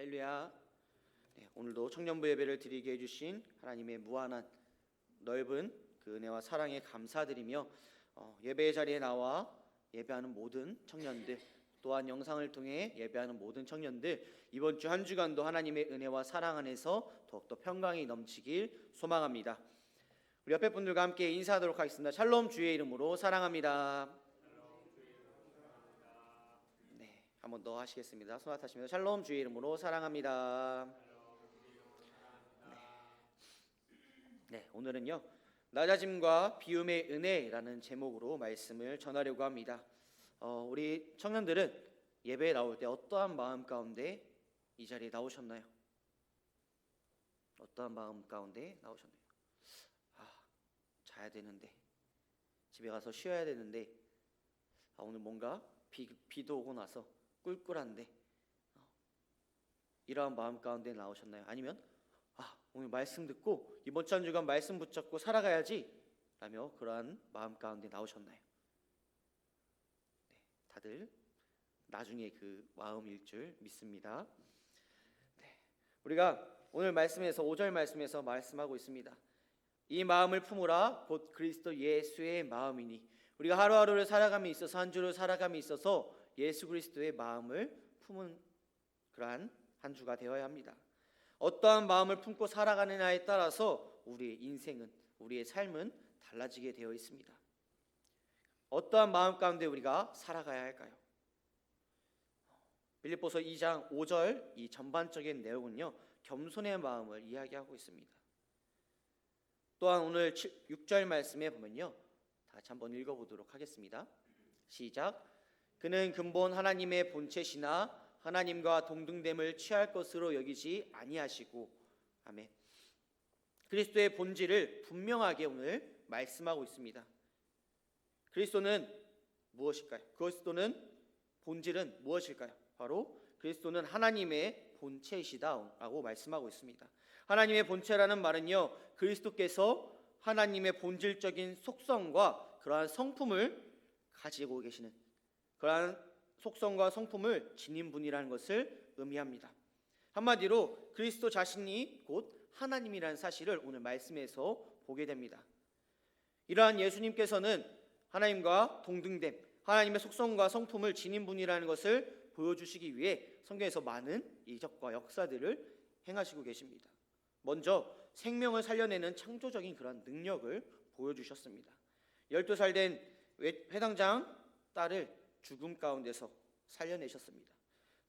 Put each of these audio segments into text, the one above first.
할렐루야. 네, 오늘도 청년부 예배를 드리게 해주신 하나님의 무한한 넓은 그 은혜와 사랑에 감사드리며 예배의 자리에 나와 예배하는 모든 청년들, 또한 영상을 통해 예배하는 모든 청년들, 이번 주 한 주간도 하나님의 은혜와 사랑 안에서 더욱더 평강이 넘치길 소망합니다. 우리 옆에 분들과 함께 인사하도록 하겠습니다. 샬롬, 주의 이름으로 사랑합니다. 네, 한 번 더 하시겠습니다. 손아타시면서 샬롬, 주의 이름으로 사랑합니다. 네, 오늘은요 낮아짐과 비움의 은혜라는 제목으로 말씀을 전하려고 합니다. 우리 청년들은 예배에 나올 때 어떠한 마음 가운데 이 자리에 나오셨나요? 어떠한 마음 가운데 나오셨나요? 자야 되는데, 집에 가서 쉬어야 되는데, 오늘 뭔가 비도 오고 나서 꿀꿀한데, 이러한 마음 가운데 나오셨나요? 아니면 오늘 말씀 듣고 이번 주 한 주간 말씀 붙잡고 살아가야지 라며 그러한 마음 가운데 나오셨나요? 네, 다들 나중에 그 마음일 줄 믿습니다. 네, 우리가 오늘 말씀에서 5절 말씀에서 말씀하고 있습니다. 이 마음을 품으라 곧 그리스도 예수의 마음이니. 우리가 하루하루를 살아감에 있어서, 한 주를 살아감에 있어서 예수 그리스도의 마음을 품은 그러한 한 주가 되어야 합니다. 어떠한 마음을 품고 살아가느냐에 따라서 우리의 인생은, 우리의 삶은 달라지게 되어 있습니다. 어떠한 마음 가운데 우리가 살아가야 할까요? 빌립보서 2장 5절 이 전반적인 내용은요 겸손의 마음을 이야기하고 있습니다. 또한 오늘 6절 말씀에 보면요, 다 같이 한번 읽어보도록 하겠습니다. 시작. 그는 근본 하나님의 본체시나 하나님과 동등됨을 취할 것으로 여기지 아니하시고. 아멘. 그리스도의 본질을 분명하게 오늘 말씀하고 있습니다. 그리스도는 무엇일까요? 그리스도는 본질은 무엇일까요? 바로 그리스도는 하나님의 본체이시다라고 말씀하고 있습니다. 하나님의 본체라는 말은요, 그리스도께서 하나님의 본질적인 속성과 그러한 성품을 가지고 계시는, 그러한 속성과 성품을 지닌 분이라는 것을 의미합니다. 한마디로 그리스도 자신이 곧 하나님이라는 사실을 오늘 말씀에서 보게 됩니다. 이러한 예수님께서는 하나님과 동등됨, 하나님의 속성과 성품을 지닌 분이라는 것을 보여주시기 위해 성경에서 많은 이적과 역사들을 행하시고 계십니다. 먼저 생명을 살려내는 창조적인 그런 능력을 보여주셨습니다. 12살 된 회당장 딸을 죽음 가운데서 살려내셨습니다.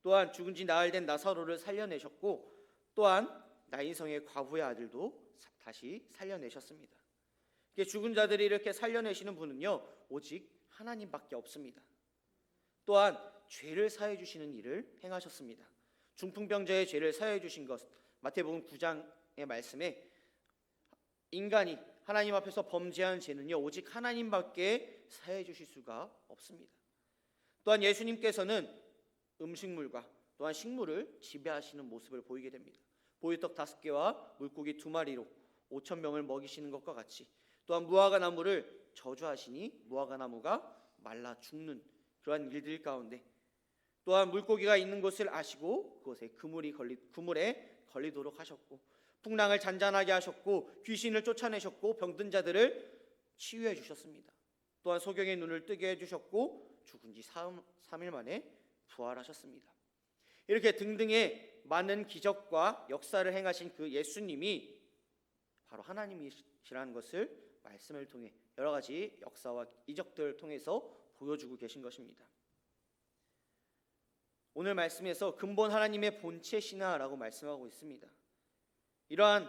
또한 죽은 지 나흘 된 나사로를 살려내셨고, 또한 나인성의 과부의 아들도 다시 살려내셨습니다. 죽은 자들이 이렇게 살려내시는 분은요 오직 하나님밖에 없습니다. 또한 죄를 사해 주시는 일을 행하셨습니다. 중풍병자의 죄를 사해 주신 것, 마태복음 9장의 말씀에 인간이 하나님 앞에서 범죄한 죄는요 오직 하나님밖에 사해 주실 수가 없습니다. 또한 예수님께서는 음식물과 또한 식물을 지배하시는 모습을 보이게 됩니다. 보리떡 5개와 물고기 2마리로 5,000명을 먹이시는 것과 같이, 또한 무화과 나무를 저주하시니 무화과 나무가 말라 죽는 그러한 일들 가운데, 또한 물고기가 있는 곳을 아시고 그곳에 그물에 걸리도록 하셨고, 풍랑을 잔잔하게 하셨고, 귀신을 쫓아내셨고, 병든 자들을 치유해 주셨습니다. 또한 소경의 눈을 뜨게 해주셨고, 죽은 지 3일 만에 부활하셨습니다. 이렇게 등등의 많은 기적과 역사를 행하신 그 예수님이 바로 하나님이시라는 것을 말씀을 통해 여러 가지 역사와 이적들을 통해서 보여주고 계신 것입니다. 오늘 말씀에서 근본 하나님의 본체시나라고 말씀하고 있습니다. 이러한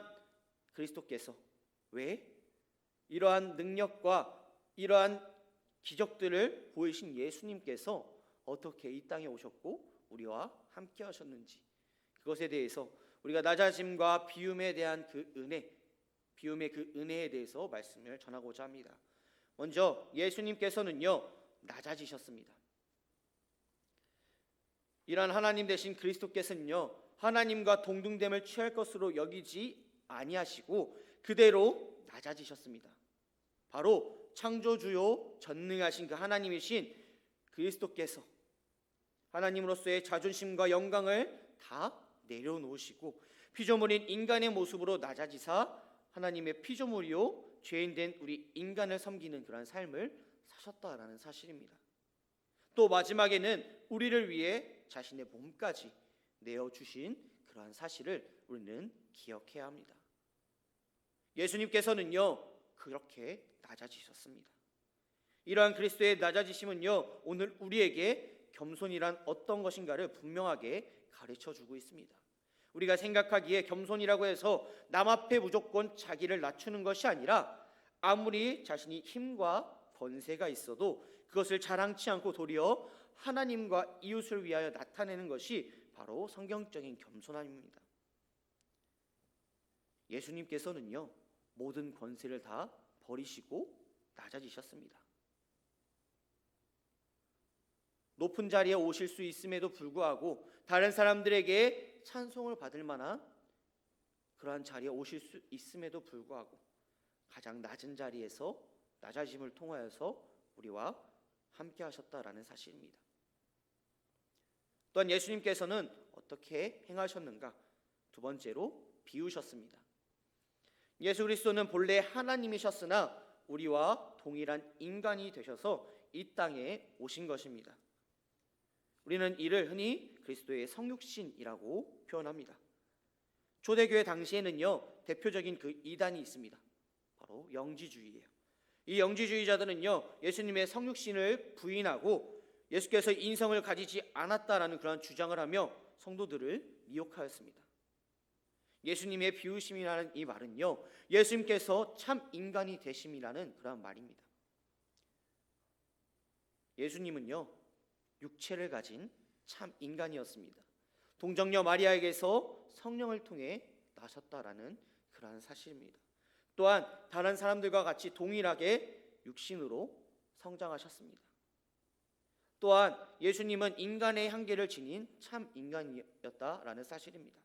그리스도께서 왜 이러한 능력과 이러한 기적들을 보이신 예수님께서 어떻게 이 땅에 오셨고 우리와 함께 하셨는지, 그것에 대해서 우리가 낮아짐과 비움에 대한 그 은혜, 비움의 그 은혜에 대해서 말씀을 전하고자 합니다. 먼저 예수님께서는요 낮아지셨습니다. 이러한 하나님 되신 그리스도께서는요 하나님과 동등됨을 취할 것으로 여기지 아니하시고 그대로 낮아지셨습니다. 바로 창조주요 전능하신 그 하나님이신 그리스도께서 하나님으로서의 자존심과 영광을 다 내려놓으시고 피조물인 인간의 모습으로 낮아지사 하나님의 피조물이요 죄인된 우리 인간을 섬기는 그러한 삶을 사셨다라는 사실입니다. 또 마지막에는 우리를 위해 자신의 몸까지 내어주신 그러한 사실을 우리는 기억해야 합니다. 예수님께서는요 그렇게 낮아지셨습니다. 이러한 그리스도의 낮아지심은요 오늘 우리에게 겸손이란 어떤 것인가를 분명하게 가르쳐주고 있습니다. 우리가 생각하기에 겸손이라고 해서 남 앞에 무조건 자기를 낮추는 것이 아니라 아무리 자신이 힘과 권세가 있어도 그것을 자랑치 않고 도리어 하나님과 이웃을 위하여 나타내는 것이 바로 성경적인 겸손함입니다. 예수님께서는요 모든 권세를 다 버리시고 낮아지셨습니다. 높은 자리에 오실 수 있음에도 불구하고 다른 사람들에게 찬송을 받을 만한 그러한 자리에 오실 수 있음에도 불구하고 가장 낮은 자리에서 낮아짐을 통하여서 우리와 함께 하셨다라는 사실입니다. 또한 예수님께서는 어떻게 행하셨는가? 두 번째로 비우셨습니다. 예수 그리스도는 본래 하나님이셨으나 우리와 동일한 인간이 되셔서 이 땅에 오신 것입니다. 우리는 이를 흔히 그리스도의 성육신이라고 표현합니다. 초대교회 당시에는요 대표적인 그 이단이 있습니다. 바로 영지주의예요. 이 영지주의자들은요 예수님의 성육신을 부인하고 예수께서 인성을 가지지 않았다라는 그런 주장을 하며 성도들을 미혹하였습니다. 예수님의 비우심이라는 이 말은요 예수님께서 참 인간이 되심이라는 그런 말입니다. 예수님은요 육체를 가진 참 인간이었습니다. 동정녀 마리아에게서 성령을 통해 나셨다라는 그러한 사실입니다. 또한 다른 사람들과 같이 동일하게 육신으로 성장하셨습니다. 또한 예수님은 인간의 한계를 지닌 참 인간이었다라는 사실입니다.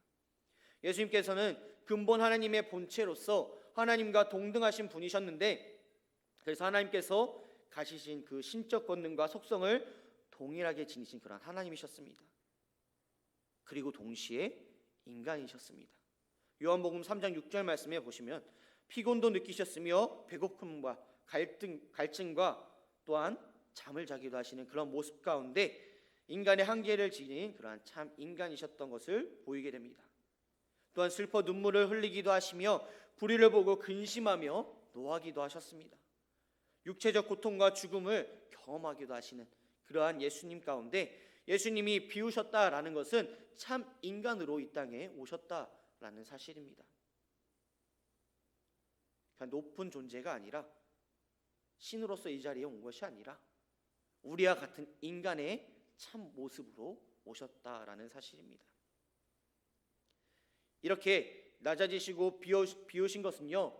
예수님께서는 근본 하나님의 본체로서 하나님과 동등하신 분이셨는데 그래서 하나님께서 가지신 그 신적 권능과 속성을 동일하게 지니신 그런 하나님이셨습니다. 그리고 동시에 인간이셨습니다. 요한복음 3장 6절 말씀에 보시면 피곤도 느끼셨으며 배고픔과 갈증과 또한 잠을 자기도 하시는 그런 모습 가운데 인간의 한계를 지닌 그러한 참 인간이셨던 것을 보이게 됩니다. 또한 슬퍼 눈물을 흘리기도 하시며 불의를 보고 근심하며 노하기도 하셨습니다. 육체적 고통과 죽음을 경험하기도 하시는 그러한 예수님 가운데 예수님이 비우셨다라는 것은 참 인간으로 이 땅에 오셨다라는 사실입니다. 그러니까 높은 존재가 아니라 신으로서 이 자리에 온 것이 아니라 우리와 같은 인간의 참 모습으로 오셨다라는 사실입니다. 이렇게 낮아지시고 비우신 것은요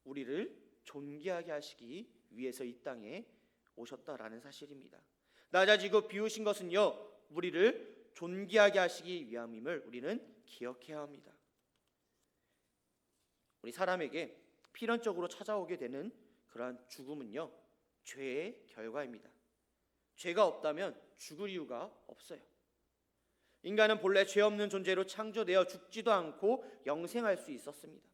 우리를 존귀하게 하시기 위해서 이 땅에 오셨다라는 사실입니다. 낮아지고 비우신 것은요 우리를 존귀하게 하시기 위함임을 우리는 기억해야 합니다. 우리 사람에게 필연적으로 찾아오게 되는 그러한 죽음은요 죄의 결과입니다. 죄가 없다면 죽을 이유가 없어요. 인간은 본래 죄 없는 존재로 창조되어 죽지도 않고 영생할 수 있었습니다.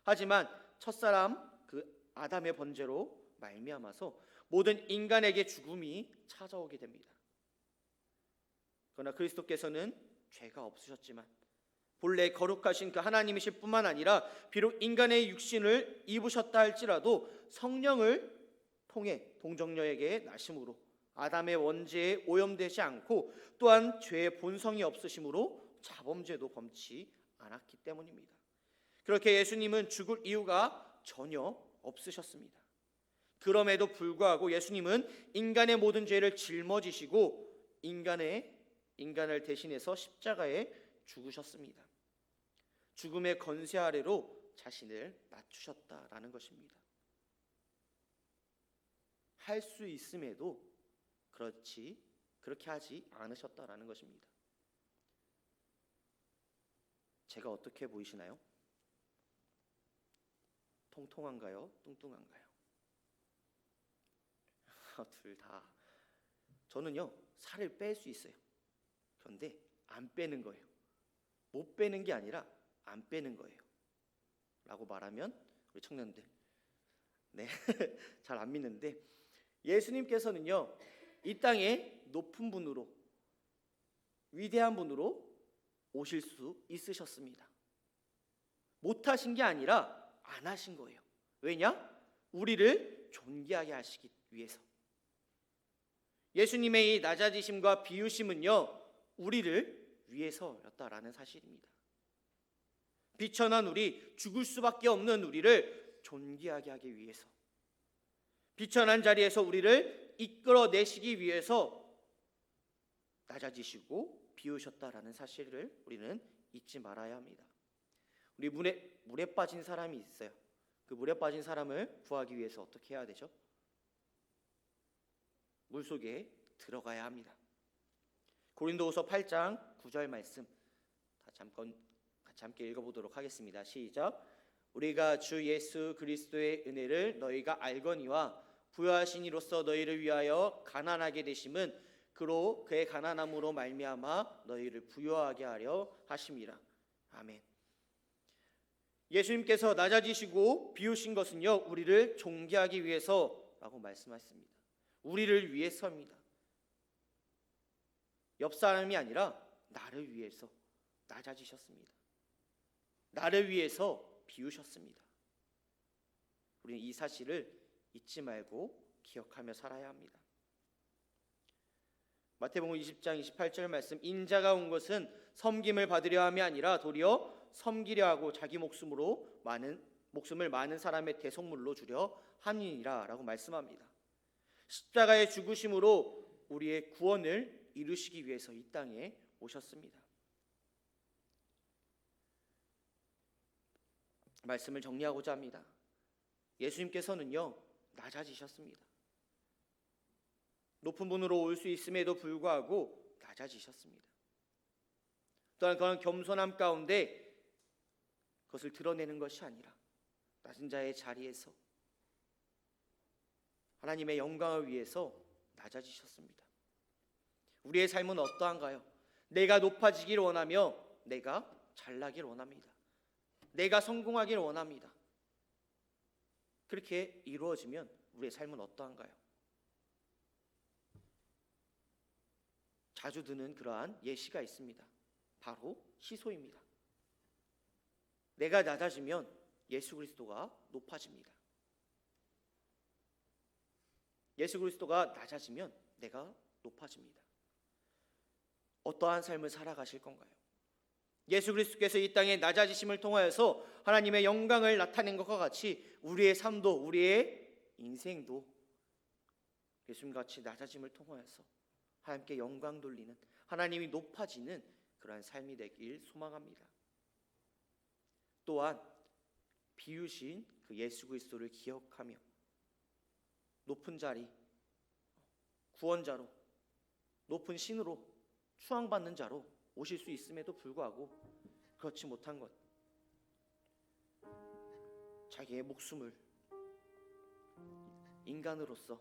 하지만 첫사람 그 아담의 번제로 말미암아서 모든 인간에게 죽음이 찾아오게 됩니다. 그러나 그리스도께서는 죄가 없으셨지만 본래 거룩하신 그 하나님이실 뿐만 아니라 비록 인간의 육신을 입으셨다 할지라도 성령을 통해 동정녀에게 나심으로 아담의 원죄에 오염되지 않고 또한 죄의 본성이 없으심으로 자범죄도 범치 않았기 때문입니다. 그렇게 예수님은 죽을 이유가 전혀 없으셨습니다. 그럼에도 불구하고 예수님은 인간의 모든 죄를 짊어지시고 인간을 대신해서 십자가에 죽으셨습니다. 죽음의 권세 아래로 자신을 낮추셨다라는 것입니다. 할 수 있음에도 그렇게 하지 않으셨다라는 것입니다. 제가 어떻게 보이시나요? 통통한가요? 뚱뚱한가요? 둘 다. 저는요 살을 뺄 수 있어요. 그런데 안 빼는 거예요. 못 빼는 게 아니라 안 빼는 거예요. 라고 말하면 우리 청년들 네, 잘 안 믿는데 예수님께서는요 이 땅에 높은 분으로 위대한 분으로 오실 수 있으셨습니다. 못하신 게 아니라 안 하신 거예요. 왜냐? 우리를 존귀하게 하시기 위해서. 예수님의 이 낮아지심과 비우심은요 우리를 위해서였다라는 사실입니다. 비천한 우리, 죽을 수밖에 없는 우리를 존귀하게 하기 위해서, 비천한 자리에서 우리를 이끌어내시기 위해서 낮아지시고 비우셨다라는 사실을 우리는 잊지 말아야 합니다. 우리 물에 빠진 사람이 있어요. 그 물에 빠진 사람을 구하기 위해서 어떻게 해야 되죠? 물속에 들어가야 합니다. 고린도후서 8장 9절 말씀 같이 함께 읽어보도록 하겠습니다. 시작. 우리가 주 예수 그리스도의 은혜를 너희가 알거니와 부요하신 이로써 너희를 위하여 가난하게 되심은 그로 그의 가난함으로 말미암아 너희를 부요하게 하려 하심이라. 아멘. 예수님께서 낮아지시고 비우신 것은요 우리를 존귀하기 위해서라고 말씀하셨습니다. 우리를 위해서입니다. 옆 사람이 아니라 나를 위해서 낮아지셨습니다. 나를 위해서 비우셨습니다. 우리는 이 사실을 잊지 말고 기억하며 살아야 합니다. 마태복음 20장 28절 말씀, 인자가 온 것은 섬김을 받으려 함이 아니라 도리어 섬기려 하고 자기 목숨을 많은 사람의 대속물로 주려 함이니라 라고 말씀합니다. 십자가의 죽으심으로 우리의 구원을 이루시기 위해서 이 땅에 오셨습니다. 말씀을 정리하고자 합니다. 예수님께서는요 낮아지셨습니다. 높은 분으로 올 수 있음에도 불구하고 낮아지셨습니다. 또한 그런 겸손함 가운데 그것을 드러내는 것이 아니라 낮은 자의 자리에서 하나님의 영광을 위해서 낮아지셨습니다. 우리의 삶은 어떠한가요? 내가 높아지길 원하며 내가 잘나길 원합니다. 내가 성공하길 원합니다. 그렇게 이루어지면 우리의 삶은 어떠한가요? 자주 드는 그러한 예시가 있습니다. 바로 시소입니다. 내가 낮아지면 예수 그리스도가 높아집니다. 예수 그리스도가 낮아지면 내가 높아집니다. 어떠한 삶을 살아가실 건가요? 예수 그리스도께서 이 땅에 낮아지심을 통하여서 하나님의 영광을 나타낸 것과 같이 우리의 삶도 우리의 인생도 예수님과 같이 낮아짐을 통하여서 하나님께 영광 돌리는, 하나님이 높아지는 그러한 삶이 되길 소망합니다. 또한 비우신 그 예수 그리스도를 기억하며 높은 자리, 구원자로, 높은 신으로 추앙받는 자로 오실 수 있음에도 불구하고 그렇지 못한 것, 자기의 목숨을 인간으로서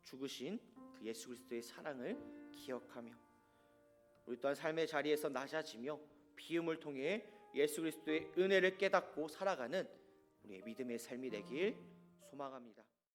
죽으신 그 예수 그리스도의 사랑을 기억하며 우리 또한 삶의 자리에서 낮아지며 비움을 통해 예수 그리스도의 은혜를 깨닫고 살아가는 우리의 믿음의 삶이 되길 소망합니다.